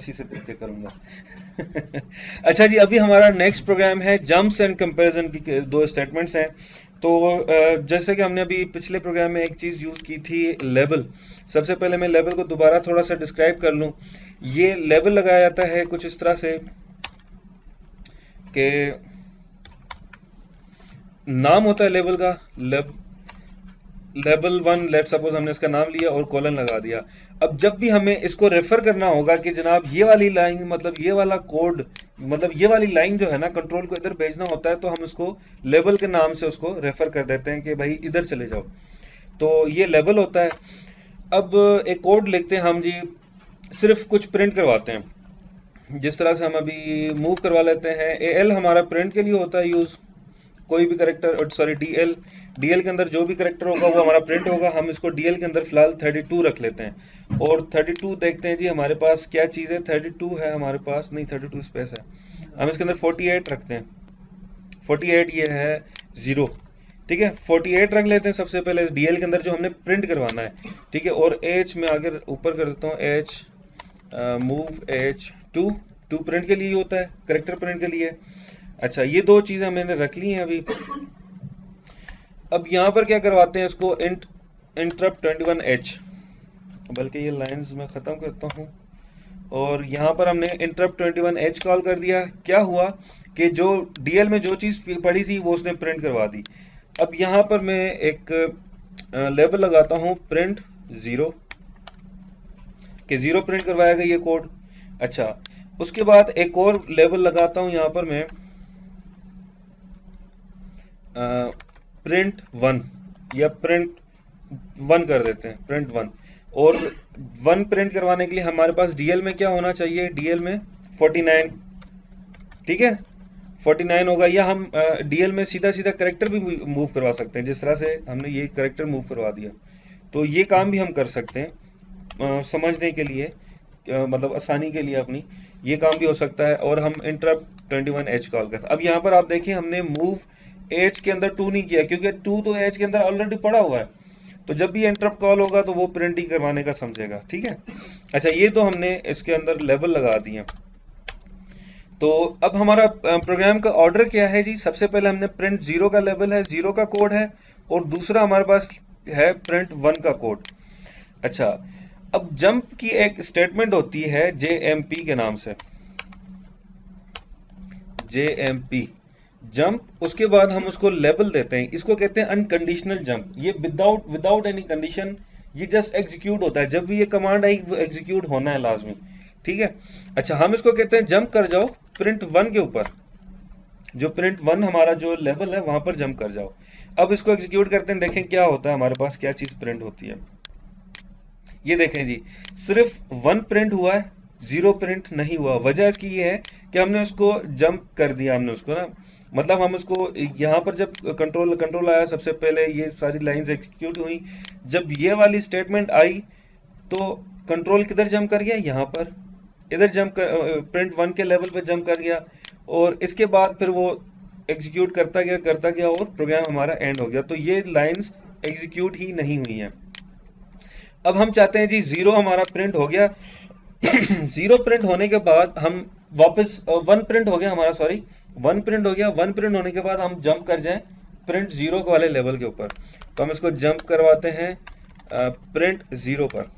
अच्छी से देख के करूंगा। अच्छा जी, अभी हमारा नेक्स्ट प्रोग्राम है जम्प्स एंड कंपैरिजन की दो स्टेटमेंट्स हैं। तो जैसे कि हमने अभी पिछले प्रोग्राम में एक चीज़ यूज़ की थी, लेबल। सबसे पहले मैं लेबल को दोबारा थोड़ा सा डिस्क्राइब कर लूँ। ये लेबल लगाया जाता है कुछ इस तरह से कि नाम होता है लेबल का, लेबल 1 लेट सपोज हमने इसका नाम लिया और कॉलन लगा दिया। अब जब भी हमें इसको रेफर करना होगा कि जनाब ये वाली लाइन, मतलब ये वाला कोड, मतलब ये वाली लाइन जो है ना, कंट्रोल को इधर भेजना होता है, तो हम उसको लेबल के नाम से उसको रेफर कर देते हैं कि भाई इधर चले जाओ। तो ये लेबल होता है। अब एक कोड लिखते हैं हम जी, सिर्फ कुछ प्रिंट करवाते हैं। जिस तरह से हम अभी मूव करवा लेते हैं, एल हमारा प्रिंट के लिए होता है यूज, कोई भी करेक्टर, सॉरी डीएल के अंदर जो भी करेक्टर होगा वो हमारा प्रिंट होगा। हम इसको डीएल के अंदर फिलहाल 32 रख लेते हैं और 32 देखते हैं जी हमारे पास क्या चीज़ है। 32 है हमारे पास, नहीं 32 स्पेस है, हम इसके अंदर 48 रखते हैं। 48 ये है 0, ठीक है। 48 रख लेते हैं सबसे पहले इस डीएल के अंदर जो हमने प्रिंट करवाना है, ठीक है। और एच में आगे ऊपर कर देता हूँ, H move H two print के लिए होता है, करेक्टर प्रिंट के लिए। अच्छा, ये दो चीज़ें मैंने रख ली हैं अभी। अब यहाँ पर क्या करवाते हैं इसको, इंटरप्ट 21H, बल्कि ये लाइंस मैं ख़त्म करता हूँ। और यहाँ पर हमने इंटरप्ट 21H कॉल कर दिया। क्या हुआ कि जो डीएल में जो चीज़ पड़ी थी वो उसने प्रिंट करवा दी। अब यहाँ पर मैं एक लेबल लगाता हूँ प्रिंट 0, कि 0 प्रिंट करवाएगा ये कोड। अच्छा, उसके बाद एक और लेबल लगाता हूँ यहाँ पर मैं प्रिंट 1, या प्रिंट 1 कर देते हैं, प्रिंट 1। और 1 प्रिंट करवाने के लिए हमारे पास डीएल में क्या होना चाहिए, डीएल में 49, ठीक है, 49 होगा। या हम डीएल में सीधा सीधा करेक्टर भी मूव करवा सकते हैं, जिस तरह से हमने ये करेक्टर मूव करवा दिया। तो ये काम भी हम कर सकते हैं समझने के लिए, मतलब आसानी के लिए अपनी, ये काम भी हो सकता है। और हम इंटरप्ट 21H कॉल करते हैं। अब यहाँ पर आप देखिए हमने मूव एच के अंदर 2 नहीं किया, क्योंकि 2 तो एच के अंदर ऑलरेडी पड़ा हुआ है। तो जब भी इंटरप्ट कॉल होगा तो वो प्रिंट ही करवाने का समझेगा, ठीक है। अच्छा, ये तो हमने इसके अंदर लेबल लगा दिए। तो अब हमारा प्रोग्राम का ऑर्डर क्या है जी, सबसे पहले हमने प्रिंट 0 का लेबल है, 0 का कोड है, और दूसरा हमारे पास है प्रिंट 1 का कोड। अच्छा, अब जंप की एक स्टेटमेंट होती है JMP के नाम से, JMP जंप। उसके बाद हम उसको लेबल देते हैं, इसको कहते हैं अनकंडीशनल जंप। ये विदाउट एनी कंडीशन, ये जस्ट एग्जीक्यूट होता है। जब भी ये कमांड आई वो एग्जीक्यूट होना है लाजमी, ठीक है। अच्छा, हम इसको कहते हैं जंप कर जाओ प्रिंट 1 के ऊपर, जो प्रिंट 1 हमारा जो लेबल है वहां पर जंप कर जाओ। अब इसको एग्जीक्यूट करते हैं, देखें क्या होता है, हमारे पास क्या चीज प्रिंट होती है। ये देखें जी, सिर्फ 1 प्रिंट हुआ है, 0 प्रिंट नहीं हुआ। वजह इसकी ये है कि हमने उसको जंप कर दिया, हमने उसको ना, मतलब हम उसको यहाँ पर जब कंट्रोल आया, सबसे पहले ये सारी लाइंस एग्जीक्यूट हुई। जब ये वाली स्टेटमेंट आई तो कंट्रोल किधर जंप कर गया, यहाँ पर इधर जंप कर, प्रिंट 1 के लेवल पे जंप कर गया। और इसके बाद फिर वो एग्जीक्यूट करता गया और प्रोग्राम हमारा एंड हो गया। तो ये लाइंस एग्जीक्यूट ही नहीं हुई हैं। अब हम चाहते हैं जी 0 हमारा प्रिंट हो गया। 0 प्रिंट होने के बाद हम वापस 1 प्रिंट हो गया हमारा, सॉरी 1 प्रिंट हो गया। 1 प्रिंट होने के बाद हम जंप कर जाएं प्रिंट 0 वाले लेवल के ऊपर। तो हम इसको जंप करवाते हैं प्रिंट 0 पर।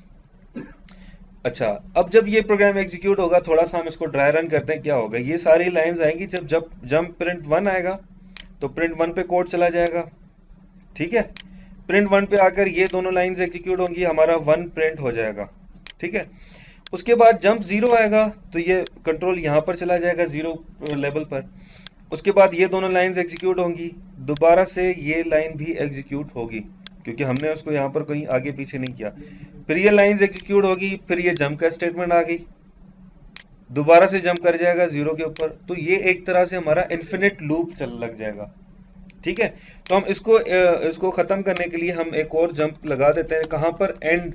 अच्छा, अब जब ये प्रोग्राम एग्जीक्यूट होगा, थोड़ा सा हम इसको ड्राई रन करते हैं, क्या होगा, ये सारी लाइंस आएंगी। जब जंप प्रिंट 1 आएगा तो प्रिंट 1 पे कोड चला जाएगा, ठीक है। प्रिंट 1 पे आकर ये दोनों लाइंस एग्जीक्यूट होंगी, हमारा 1 प्रिंट हो जाएगा, ठीक है। उसके बाद जंप 0 आएगा तो ये कंट्रोल यहाँ पर चला जाएगा 0 लेवल पर। उसके बाद ये दोनों लाइंस एग्जीक्यूट होंगी, दोबारा से ये लाइन भी एग्जीक्यूट होगी, क्योंकि हमने उसको यहाँ पर कहीं आगे पीछे नहीं किया। फिर ये लाइंस एग्जीक्यूट होगी, फिर ये जंप का स्टेटमेंट आ गई, दोबारा से जंप कर जाएगा 0 के ऊपर। तो ये एक तरह से हमारा इन्फिनिट लूप चल लग जाएगा, ठीक है। तो हम इसको खत्म करने के लिए हम एक और जंप लगा देते हैं, कहाँ पर, एंड,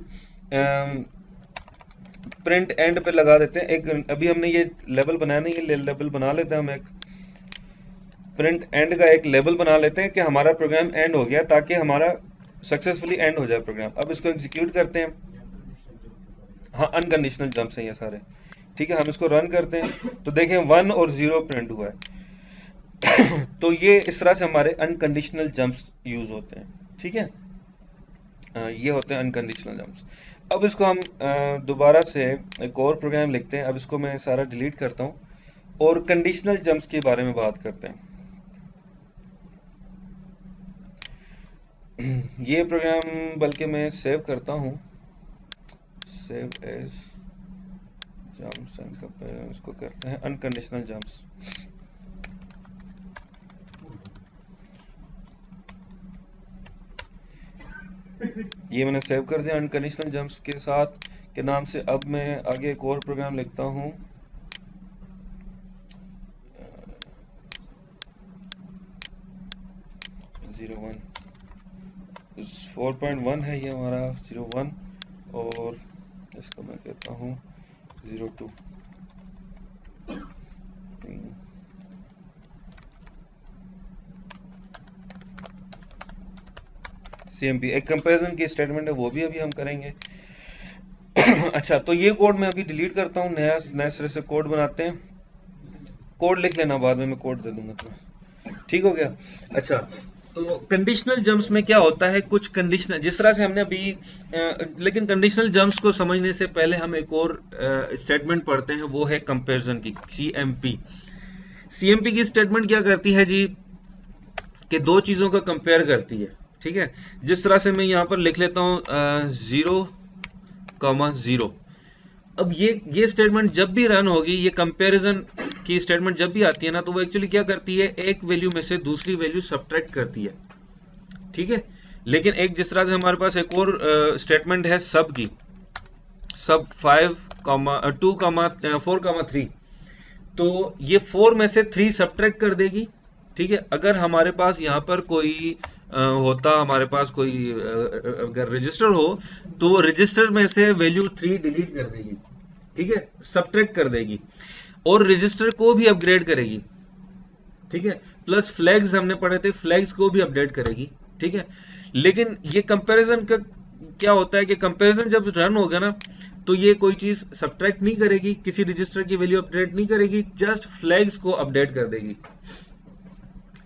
प्रिंट एंड पे लगा देते हैं। एक अभी हमने ये लेवल बनाया नहीं, ये लेवल बना लेते हैं हम, एक प्रिंट एंड का एक लेवल बना लेते हैं कि हमारा प्रोग्राम एंड हो गया, ताकि हमारा सक्सेसफुली एंड हो जाए प्रोग्राम। अब इसको एग्जीक्यूट करते हैं। हाँ, अनकंडीशनल जंप्स हैं ये सारे, ठीक है, हम इसको रन करते हैं तो देखें 1 और 0 प्रिंट हुआ है। तो ये इस तरह से हमारे अनकंडीशनल जंप्स यूज होते हैं, ठीक है। ये होते हैं अनकंडीशनल जंप्स। अब इसको हम दोबारा से एक और प्रोग्राम लिखते हैं। अब इसको मैं सारा डिलीट करता हूँ और कंडीशनल जंप्स के बारे में बात करते हैं। ये प्रोग्राम बल्कि मैं सेव करता हूँ, save as jumps and compare, इसको करते हैं अनकंडीशनल जंप्स। ये मैंने सेव कर दिया अनकंडीशनल जंप्स के साथ के नाम से। अब मैं आगे एक और प्रोग्राम लिखता हूँ, जीरो 4.1 है ये हमारा 01, और इसको मैं कहता हूँ 02। CMP एक कंपैरिजन की स्टेटमेंट है, वो भी अभी हम करेंगे। अच्छा, तो ये कोड मैं अभी डिलीट करता हूँ, नए सिरे से कोड बनाते हैं। कोड लिख लेना, बाद में मैं कोड दे दूंगा तुम्हें, ठीक हो गया। अच्छा, तो कंडीशनल जंप्स में क्या होता है, कुछ कंडीशनल जिस तरह से हमने अभी लेकिन कंडीशनल जंप्स को समझने से पहले हम एक और स्टेटमेंट पढ़ते हैं, वो है कंपैरिजन की, CMP। CMP की स्टेटमेंट क्या करती है जी, कि दो चीजों का कंपेयर करती है, ठीक है। जिस तरह से मैं यहाँ पर लिख लेता हूँ 0,0। अब ये स्टेटमेंट जब भी रन होगी, ये कंपैरिजन की स्टेटमेंट जब भी आती है ना, तो वो एक्चुअली क्या करती है, एक वैल्यू में से दूसरी वैल्यू सब्ट्रैक्ट करती है, ठीक है। लेकिन एक जिस तरह से हमारे पास एक और स्टेटमेंट है सब की, सब 4,3, तो ये 4 में से 3 सब्ट्रैक्ट कर देगी, ठीक है। अगर हमारे पास यहाँ पर कोई हमारे पास कोई अगर रजिस्टर हो, तो रजिस्टर में से वैल्यू 3 डिलीट कर देगी, ठीक है, सब्ट्रैक्ट कर देगी, और रजिस्टर को भी अपग्रेड करेगी, ठीक है। प्लस फ्लैग्स हमने पढ़े थे, फ्लैग्स को भी अपडेट करेगी, ठीक है। लेकिन ये कंपैरिजन का क्या होता है कि कंपैरिजन जब रन होगा ना, तो ये कोई चीज सब्ट्रैक्ट नहीं करेगी, किसी रजिस्टर की वैल्यू अपडेट नहीं करेगी, जस्ट फ्लैग्स को अपडेट कर देगी,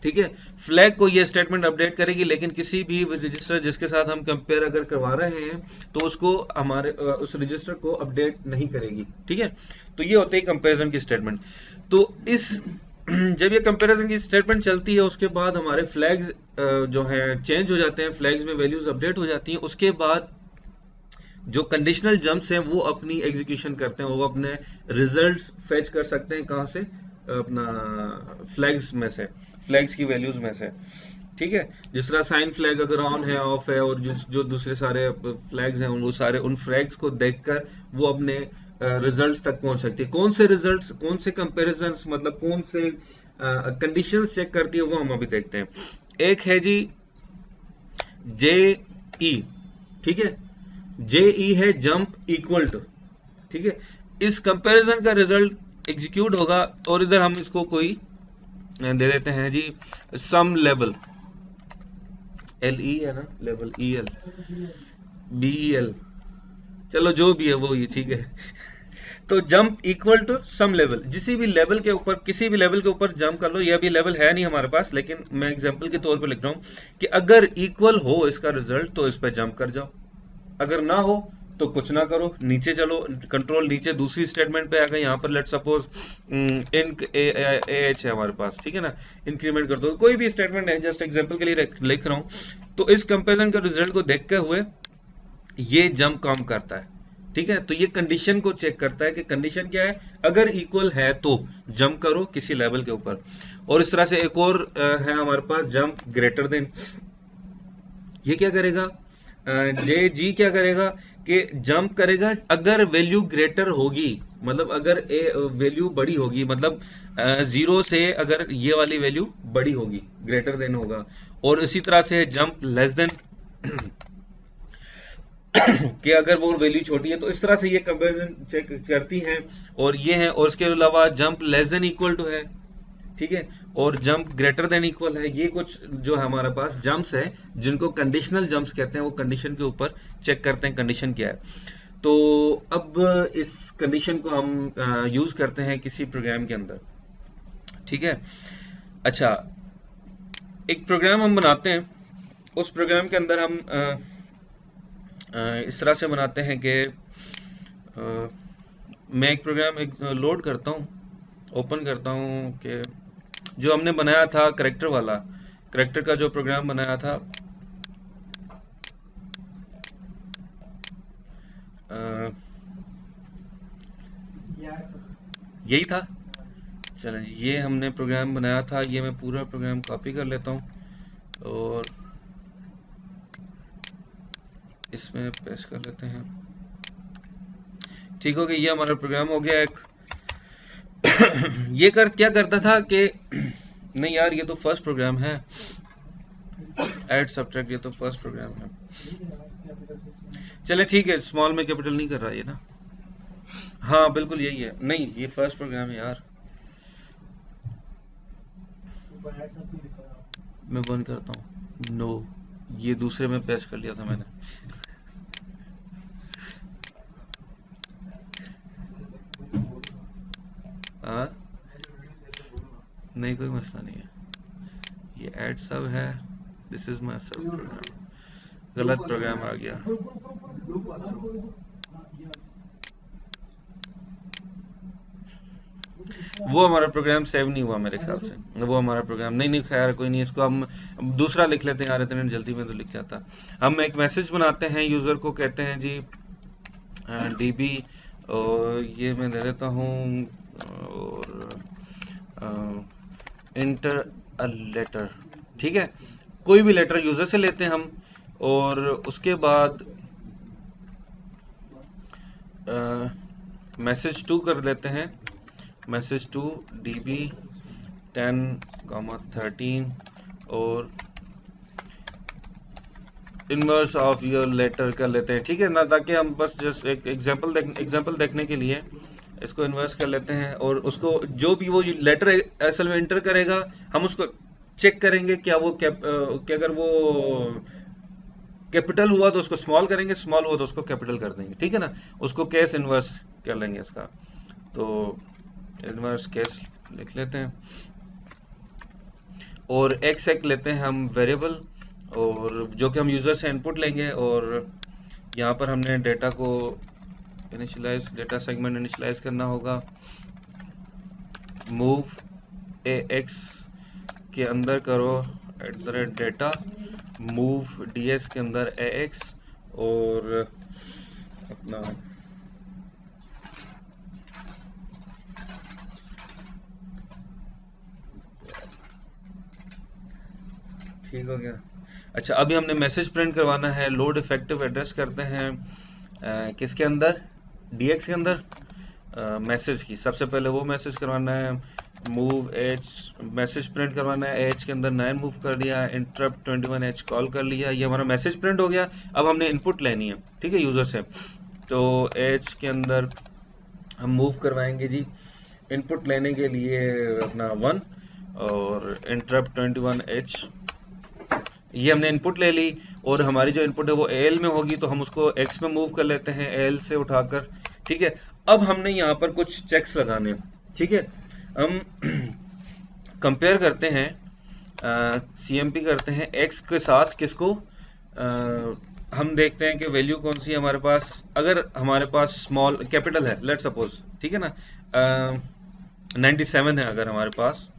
ठीक है। फ्लैग को ये स्टेटमेंट अपडेट करेगी, लेकिन किसी भी रजिस्टर जिसके साथ हम कंपेयर अगर करवा रहे हैं, तो उसको हमारे उस रजिस्टर को अपडेट नहीं करेगी, ठीक है। तो ये होते है कंपैरिजन की स्टेटमेंट। तो इस जब ये कंपैरिजन की स्टेटमेंट चलती है, उसके बाद हमारे फ्लैग्स जो है चेंज हो जाते हैं, फ्लैग्स में वैल्यूज अपडेट हो जाती हैं। उसके बाद जो कंडीशनल जंप्स हैं वो अपनी एग्जीक्यूशन करते हैं, वो अपने रिजल्ट्स फेच कर सकते हैं, कहां से, अपना फ्लैग्स में से, फ्लैग्स की वैल्यूज में से, ठीक है। जिस तरह साइन फ्लैग अगर ऑन है, ऑफ है, और जो दूसरे सारे फ्लैग्स हैं, वो सारे उन फ्लैग्स को देखकर वो अपने रिजल्ट्स तक पहुंच सकती है। कौन से रिजल्ट्स, कौन से कंपैरिजंस, मतलब कौन से कंडीशंस चेक करती है, वो हम अभी देखते हैं। एक है जी JE, ठीक है। JE है जंप इक्वल टू, ठीक है। इस कंपैरिजन का रिजल्ट एग्जीक्यूट होगा, और इधर हम इसको कोई दे देते हैं जी सम लेवल, LE है ना, लेवल EL BEL, चलो जो भी है वो ये, ठीक है। तो jump equal to some level, किसी भी लेवल के ऊपर, किसी भी लेवल के ऊपर जंप कर लो। ये अभी लेवल है नहीं हमारे पास, लेकिन मैं एग्जांपल के तौर पे लिख रहा हूं कि अगर इक्वल हो इसका रिजल्ट तो इस पे जंप कर जाओ, अगर ना हो तो कुछ ना करो, नीचे चलो, कंट्रोल नीचे दूसरी स्टेटमेंट पे आ गए। यहाँ पर लेट सपोज AH है हमारे पास, ठीक है ना, इंक्रीमेंट कर दो, कोई भी स्टेटमेंट है, जस्ट एग्जांपल के लिए लिख रहा हूं। तो इस कंपैरिजन का रिजल्ट को देखते हुए ये जंप काम करता है, ठीक है। तो ये कंडीशन को चेक करता है कि कंडीशन क्या है, अगर इक्वल है तो जंप करो किसी लेवल के ऊपर। और इस तरह से एक और है हमारे पास जंप ग्रेटर देन। ये क्या करेगा, JG क्या करेगा कि जंप करेगा अगर वैल्यू ग्रेटर होगी, मतलब अगर वैल्यू बड़ी होगी, मतलब 0 से अगर ये वाली वैल्यू बड़ी होगी, ग्रेटर देन होगा। और इसी तरह से जंप लेस देन कि अगर वो वैल्यू छोटी है। तो इस तरह से ये कंपैरिजन चेक करती हैं, और ये है। और इसके अलावा jump less than equal to है, ठीक है, और जंप ग्रेटर देन इक्वल है। ये कुछ जो है हमारे पास जंप्स है जिनको कंडीशनल जंप्स कहते हैं, वो कंडीशन के ऊपर चेक करते हैं कंडीशन क्या है। तो अब इस कंडीशन को हम यूज करते हैं किसी प्रोग्राम के अंदर, ठीक है। अच्छा, एक प्रोग्राम हम बनाते हैं, उस प्रोग्राम के अंदर हम इस तरह से बनाते हैं कि मैं एक प्रोग्राम लोड करता हूँ, ओपन करता हूँ कि जो हमने बनाया था करेक्टर वाला, करेक्टर का जो प्रोग्राम बनाया था, यही था। चलें, ये हमने प्रोग्राम बनाया था, ये मैं पूरा प्रोग्राम कॉपी कर लेता हूँ और इसमें पेस्ट कर लेते हैं। ठीक हो गया, ये हमारा प्रोग्राम हो गया एक। ये क्या करता था कि नहीं यार, ये तो फर्स्ट प्रोग्राम है, ऐड सब्ट्रैक्ट, ये तो फर्स्ट प्रोग्राम है। चले ठीक है, स्मॉल में कैपिटल नहीं कर रहा ये ना, हाँ बिल्कुल यही है, नहीं ये फर्स्ट प्रोग्राम है यार। मैं बंद करता हूँ, नो ये दूसरे में पेस्ट कर लिया था मैंने। हाँ नहीं, कोई मसला नहीं है, ये ऐड सब है, दिस इज माय सब प्रोग्राम, गलत प्रोग्राम आ गया। वो हमारा प्रोग्राम सेव नहीं हुआ मेरे ख्याल से, वो हमारा प्रोग्राम नहीं, खैर कोई नहीं, इसको हम दूसरा लिख लेते हैं यार, इतने जल्दी में तो लिख जाता। हम एक मैसेज बनाते हैं, यूजर को कहते हैं जी डीबी, और ये मैं दे देता हूँ, और इंटर अ लेटर, ठीक है, कोई भी लेटर यूजर से लेते हैं हम, और उसके बाद मैसेज टू कर लेते हैं, मैसेज टू db 10,13 और इनवर्स ऑफ योर लेटर कर लेते हैं, ठीक है ना, ताकि हम बस जस्ट एक एग्जांपल देखने के लिए इसको इन्वर्स कर लेते हैं, और उसको जो भी वो लेटर असल में इंटर करेगा, हम उसको चेक करेंगे क्या वो अगर वो कैपिटल हुआ तो उसको स्मॉल करेंगे, स्मॉल हुआ तो उसको कैपिटल कर देंगे, ठीक है ना, उसको केस इन्वर्स कर लेंगे इसका। तो इन्वर्स केस लिख लेते हैं, और एक्स एक लेते हैं हम वेरिएबल, और जो कि हम यूजर से इनपुट लेंगे, और यहाँ पर हमने डेटा को इनिशियलाइज, डेटा सेगमेंट इनिशियलाइज करना होगा। मूव ax के अंदर करो @data, मूव ds के अंदर ax, और अपना ठीक हो गया। अच्छा, अभी हमने मैसेज प्रिंट करवाना है, लोड इफेक्टिव एड्रेस करते हैं किसके अंदर, dx के अंदर, मैसेज की सबसे पहले वो मैसेज करवाना है, मूव h, मैसेज प्रिंट करवाना है, h के अंदर 9 मूव कर दिया, इंटरप्ट 21h कॉल कर लिया, ये हमारा मैसेज प्रिंट हो गया। अब हमने इनपुट लेनी है, ठीक है, यूजर से, तो h के अंदर हम मूव करवाएंगे जी, इनपुट लेने के लिए अपना 1, और इंटरप्ट 21h, ये हमने इनपुट ले ली, और हमारी जो इनपुट है वो AL में होगी, तो हम उसको X में मूव कर लेते हैं, AL से उठाकर, ठीक है। अब हमने यहाँ पर कुछ चेक्स लगाने हैं, ठीक है, हम कंपेयर करते हैं, CMP करते हैं X के साथ, किसको, हम देखते हैं कि वैल्यू कौन सी है हमारे पास, अगर हमारे पास स्मॉल कैपिटल है, लेट्स सपोज, ठीक है ना, 97 है अगर हमारे पास,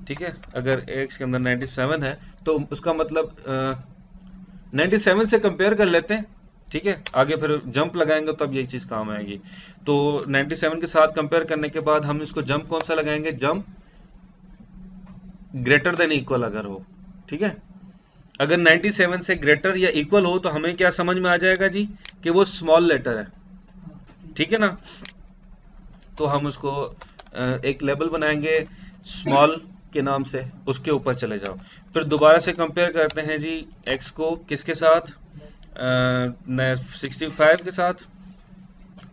ठीक है, अगर x के अंदर 97 है तो उसका मतलब 97 से कंपेयर कर लेते हैं, ठीक है, आगे फिर जंप लगाएंगे तब यही चीज काम आएगी। तो 97 के साथ कंपेयर करने के बाद हम इसको जंप कौन सा लगाएंगे, जंप ग्रेटर देन इक्वल अगर हो, ठीक है, अगर 97 से ग्रेटर या इक्वल हो तो हमें क्या समझ में आ जाएगा जी कि वो स्मॉल लेटर है, ठीक है ना। तो हम उसको एक लेबल बनाएंगे स्मॉल के नाम से, उसके ऊपर चले जाओ, फिर दोबारा से कंपेयर करते हैं जी x को किसके साथ, 65 के साथ,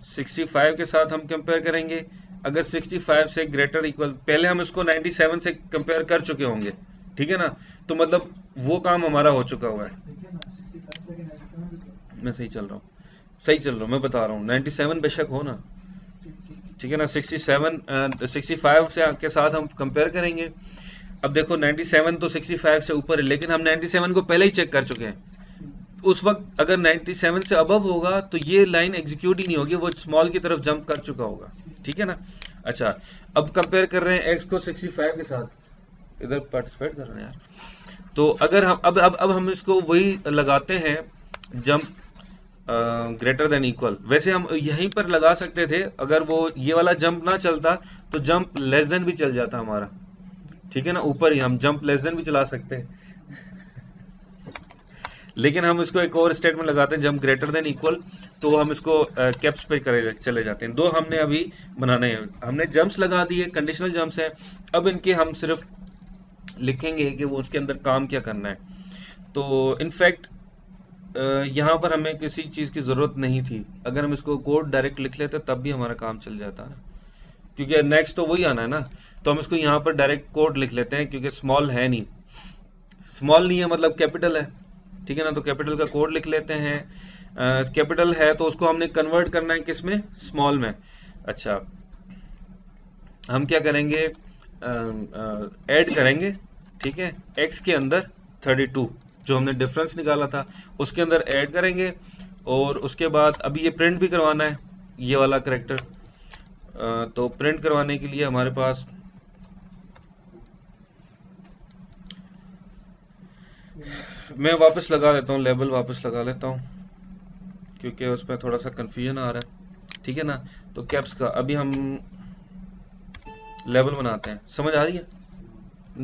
65 के साथ हम कंपेयर करेंगे, अगर 65 से ग्रेटर इक्वल, पहले हम इसको 97 से कंपेयर कर चुके होंगे, ठीक है ना, तो मतलब वो काम हमारा हो चुका हुआ है, मैं सही चल रहा हूँ, सही चल रहा हूँ, मैं बता रहा हूँ 97 बेशक हो ना, ठीक है ना, 65 के साथ हम कंपेयर करेंगे। अब देखो 97 तो 65 से ऊपर है, लेकिन हम 97 को पहले ही चेक कर चुके हैं। उस वक्त अगर 97 से अबव होगा तो ये लाइन एग्जीक्यूट ही नहीं होगी, वो स्मॉल की तरफ जंप कर चुका होगा, ठीक है ना। अच्छा, अब कंपेयर कर रहे हैं x को 65 के साथ, इधर पार्टिसिपेट कर रहे हैं यार। तो अगर हम अब हम इसको वही लगाते हैं, जंप ग्रेटर देन इक्वल। वैसे हम यहीं पर लगा सकते थे, अगर वो ये वाला जंप ना चलता तो जंप लेस देन भी चल जाता हमारा, ठीक है ना, ऊपर ही हम जंप लेस देन भी चला सकते हैं। लेकिन हम इसको एक और स्टेटमेंट लगाते हैं, जंप ग्रेटर देन इक्वल, तो हम इसको कैप्स पे चले जाते हैं। दो हमने अभी बनाने हैं, हमने जंप्स लगा दिए, कंडीशनल जंप्स हैं। अब इनके हम सिर्फ लिखेंगे कि वो उसके अंदर काम क्या करना है। तो इनफैक्ट यहाँ पर हमें किसी चीज़ की ज़रूरत नहीं थी, अगर हम इसको कोड डायरेक्ट लिख लेते तब भी हमारा काम चल जाता है, क्योंकि नेक्स्ट तो वही आना है ना। तो हम इसको यहाँ पर डायरेक्ट कोड लिख लेते हैं, क्योंकि स्मॉल है नहीं, स्मॉल नहीं है मतलब कैपिटल है, ठीक है ना। तो कैपिटल का कोड लिख लेते हैं, कैपिटल है तो उसको हमने कन्वर्ट करना है किस में, स्मॉल में। अच्छा, हम क्या करेंगे, ऐड करेंगे, ठीक है, x के अंदर 32 जो हमने डिफरेंस निकाला था उसके अंदर ऐड करेंगे, और उसके बाद अभी ये प्रिंट भी करवाना है ये वाला करेक्टर। तो प्रिंट करवाने के लिए हमारे पास मैं वापस लगा लेता हूँ, लेबल वापस लगा लेता हूँ, क्योंकि उसमें थोड़ा सा कंफ्यूजन आ रहा है, ठीक है ना। तो कैप्स का अभी हम लेबल बनाते हैं, समझ आ रही है,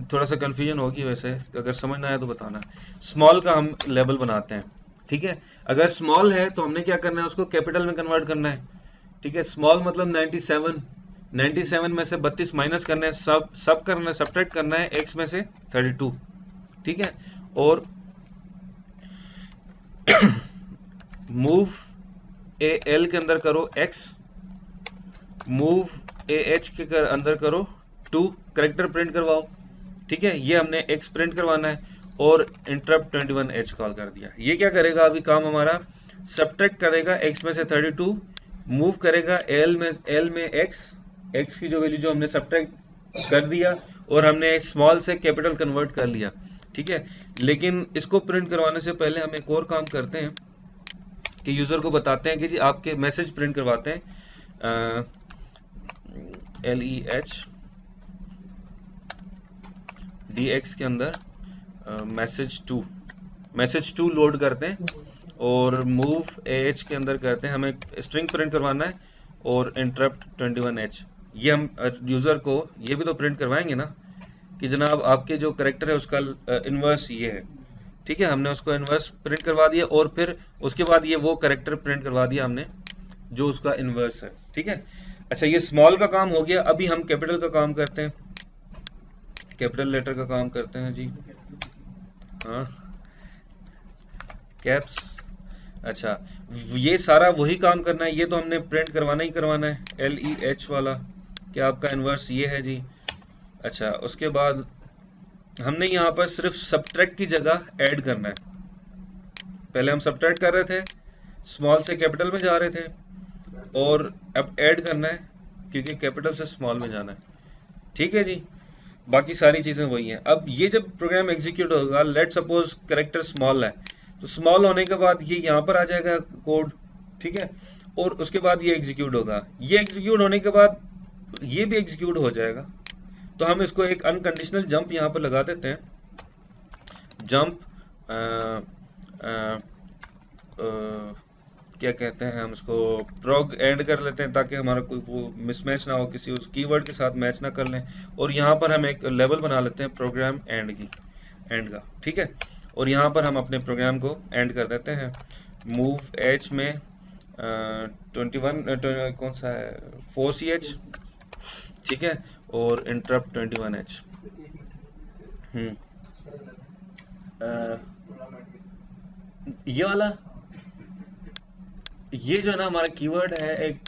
थोड़ा सा कंफ्यूजन होगी वैसे, अगर समझ ना आए तो बताना। स्मॉल का हम लेबल बनाते हैं, ठीक है। अगर स्मॉल है तो हमने क्या करना है, उसको कैपिटल में कन्वर्ट करना है, ठीक है। स्मॉल मतलब 97 में से 32 माइनस करना है, सब करना है, सब्ट्रैक्ट करना है x में से 32, ठीक है। और मूव ए एल के अंदर करो x, मूव ए एच के अंदर करो 2, करेक्टर प्रिंट करवाओ, ठीक है। ये हमने x प्रिंट करवाना है, और इंटरप्ट 21h कॉल कर दिया। ये क्या करेगा, अभी काम हमारा सब्ट्रैक्ट करेगा x में से 32, मूव करेगा l में x की जो वैल्यू जो हमने सब्ट्रैक्ट कर दिया, और हमने स्मॉल से कैपिटल कन्वर्ट कर लिया, ठीक है। लेकिन इसको प्रिंट करवाने से पहले हम एक और काम करते हैं कि यूजर को बताते हैं कि जी आपके मैसेज प्रिंट करवाते हैं, LEH DX के अंदर मैसेज टू लोड करते हैं, और मूव AH के अंदर करते हैं, हमें स्ट्रिंग प्रिंट करवाना है, और इंटरप्ट 21H। ये हम यूजर को ये भी तो प्रिंट करवाएंगे ना कि जनाब आपके जो करेक्टर है उसका इन्वर्स ये है, ठीक है। हमने उसको इन्वर्स प्रिंट करवा दिया, और फिर उसके बाद ये वो करेक्टर प्रिंट करवा दिया हमने जो उसका इन्वर्स है, ठीक है। अच्छा, ये स्मॉल का काम हो गया। अभी हम कैपिटल का काम करते हैं, कैपिटल लेटर का काम करते हैं जी, हाँ, कैप्स। अच्छा, ये सारा वही काम करना है, ये तो हमने प्रिंट करवाना ही करवाना है, LEH वाला, क्या आपका इन्वर्स ये है जी। अच्छा, उसके बाद हमने यहाँ पर सिर्फ सब्ट्रैक्ट की जगह ऐड करना है। पहले हम सब्ट्रैक्ट कर रहे थे, स्मॉल से कैपिटल में जा रहे थे, और अब ऐड करना है क्योंकि कैपिटल से स्मॉल में जाना है, ठीक है जी। बाकी सारी चीजें वही हैं। अब ये जब प्रोग्राम एग्जीक्यूट होगा, लेट सपोज करेक्टर स्मॉल है, तो स्मॉल होने के बाद ये यहाँ पर आ जाएगा कोड, ठीक है, और उसके बाद ये एग्जीक्यूट होगा। ये एग्जीक्यूट होने के बाद ये भी एग्जीक्यूट हो जाएगा। तो हम इसको एक अनकंडीशनल जंप यहाँ पर लगा देते हैं, जंप क्या कहते हैं हम इसको, प्रोग एंड कर लेते हैं, ताकि हमारा कोई वो मिसमैच ना हो, किसी उस कीवर्ड के साथ मैच ना कर लें। और यहाँ पर हम एक लेवल बना लेते हैं प्रोग्राम एंड का, ठीक है। और यहाँ पर हम अपने प्रोग्राम को एंड कर देते हैं, मूव एच में 21 कौन सा है, 4CH, ठीक है, और इंटरप्ट 21H। ये वाला, ये जो है ना हमारा कीवर्ड है एक,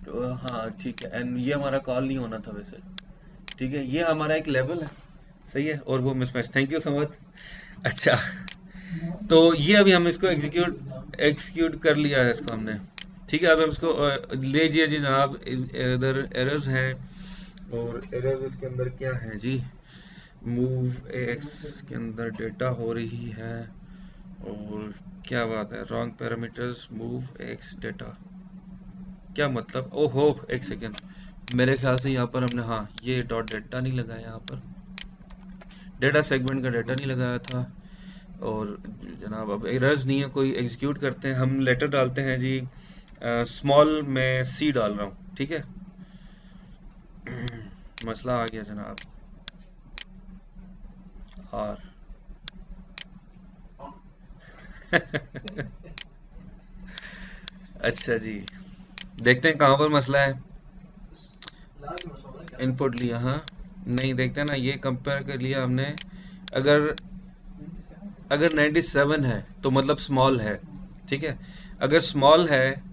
हाँ ठीक है, एंड ये हमारा कॉल नहीं होना था वैसे, ठीक है। ये हमारा एक लेवल है, सही है, और वो mismatch, thank you so much. अच्छा, तो ये अभी हम इसको एग्जीक्यूट कर लिया है इसको हमने, ठीक है, अब हम इसको लीजिए जी जनाब, इधर एरर्स हैं, और एरर्स इसके अंदर क्या है जी, मूव एक्स के अंदर डेटा हो रही है, और क्या बात है, wrong parameters move x data, क्या मतलब, ओहो एक सेकेंड, मेरे ख्याल से यहाँ पर हमने, हाँ ये डॉट डेटा नहीं लगाया, यहाँ पर डेटा सेगमेंट का डेटा नहीं लगाया था। और जनाब अब एरर्स नहीं है कोई, एग्जीक्यूट करते हैं, हम लेटर डालते हैं जी, स्मॉल में सी डाल रहा हूँ, ठीक है। मसला आ गया जनाब, और अच्छा जी, देखते हैं कहाँ पर मसला है। इनपुट लिया, हाँ नहीं, देखते हैं ना, ये कंपेयर कर लिया हमने, अगर 97 है तो मतलब स्मॉल है, ठीक है। अगर स्मॉल है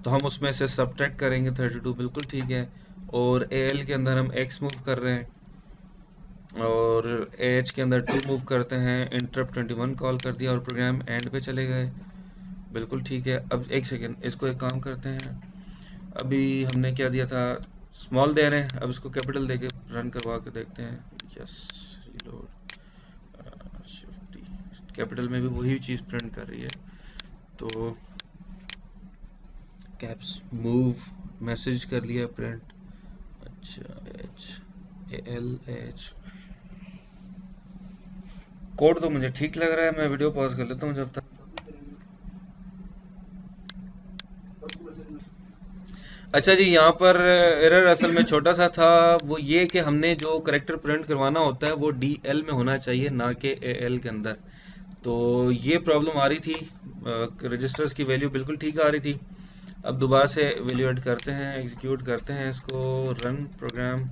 तो हम उसमें से सब्ट्रैक्ट करेंगे 32, बिल्कुल ठीक है। और एल के अंदर हम एक्स मूव कर रहे हैं, और एच के अंदर 2 मूव करते हैं, इंटरप्ट 21 कॉल कर दिया और प्रोग्राम एंड पे चले गए, बिल्कुल ठीक है। अब एक सेकेंड, इसको एक काम करते हैं, अभी हमने क्या दिया था, स्मॉल दे रहे हैं, अब इसको कैपिटल देके रन करवा के देखते हैं। यस, रीलोड, कैपिटल में भी वही चीज़ प्रिंट कर रही है, तो कैप्स मूव मैसेज कर लिया प्रिंट, अच्छा एच एल एच, कोड तो मुझे ठीक लग रहा है, मैं वीडियो पॉज कर लेता हूँ जब तक। अच्छा जी, यहाँ पर एरर असल में छोटा सा था, वो ये कि हमने जो करेक्टर प्रिंट करवाना होता है वो DL में होना चाहिए, ना कि AL के अंदर, तो ये प्रॉब्लम आ रही थी, रजिस्टर्स की वैल्यू बिल्कुल ठीक आ रही थी। अब दोबारा से वैल्यू ऐड करते हैं, एग्जीक्यूट करते हैं इसको, run programme,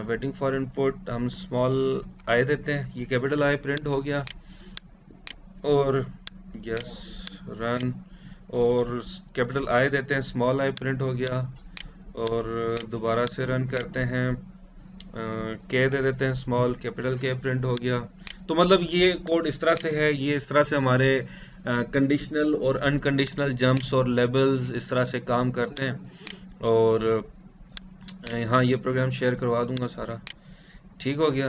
waiting for input, हम स्मॉल आई देते हैं, ये कैपिटल आई प्रिंट हो गया, और यस रन, और कैपिटल आई देते हैं, स्मॉल आई प्रिंट हो गया, और दोबारा से रन करते हैं, के दे देते हैं, स्मॉल कैपिटल के प्रिंट हो गया। तो मतलब ये कोड इस तरह से है, ये इस तरह से हमारे कंडीशनल और अनकंडीशनल जंप्स और लेबल्स इस तरह से काम करते हैं। और हाँ, ये प्रोग्राम शेयर करवा दूंगा सारा, ठीक हो गया।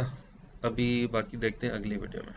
अभी बाकी देखते हैं अगली वीडियो में।